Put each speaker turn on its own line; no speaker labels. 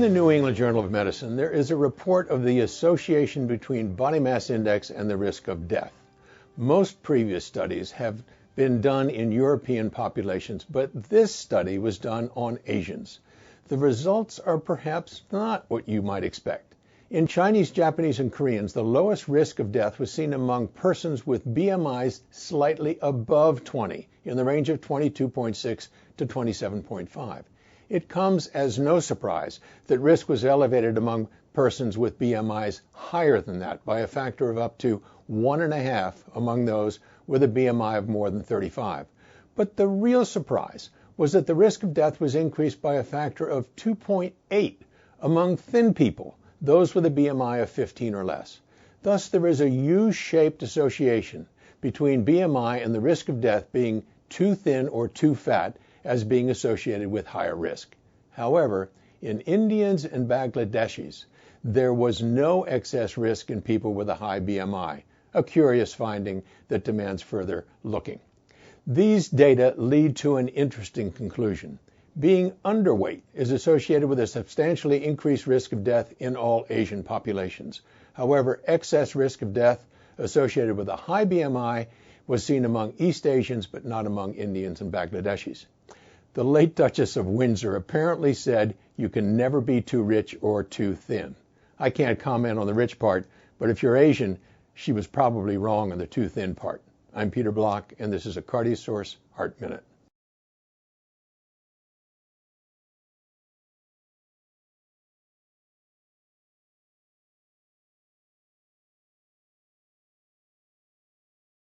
the New England Journal of Medicine, there is a report of the association between body mass index and the risk of death. Most previous studies have been done in European populations, but this study was done on Asians. The results are perhaps not what you might expect. In Chinese, Japanese, and Koreans, the lowest risk of death was seen among persons with BMIs slightly above 20, in the range of 22.6 to 27.5. It comes as no surprise that risk was elevated among persons with BMIs higher than that by a factor of up to 1.5 among those with a BMI of more than 35. But the real surprise was that the risk of death was increased by a factor of 2.8 among thin people, those with a BMI of 15 or less. Thus, there is a U-shaped association between BMI and the risk of death being too thin or too fat as being associated with higher risk. However, in Indians and Bangladeshis, there was no excess risk in people with a high BMI, a curious finding that demands further looking. These data lead to an interesting conclusion. Being underweight is associated with a substantially increased risk of death in all Asian populations. However, excess risk of death associated with a high BMI was seen among East Asians, but not among Indians and Bangladeshis. The late Duchess of Windsor apparently said you can never be too rich or too thin. I can't comment on the rich part, but if you're Asian, she was probably wrong on the too thin part. I'm Peter Block, and this is a CardioSource Heart Minute.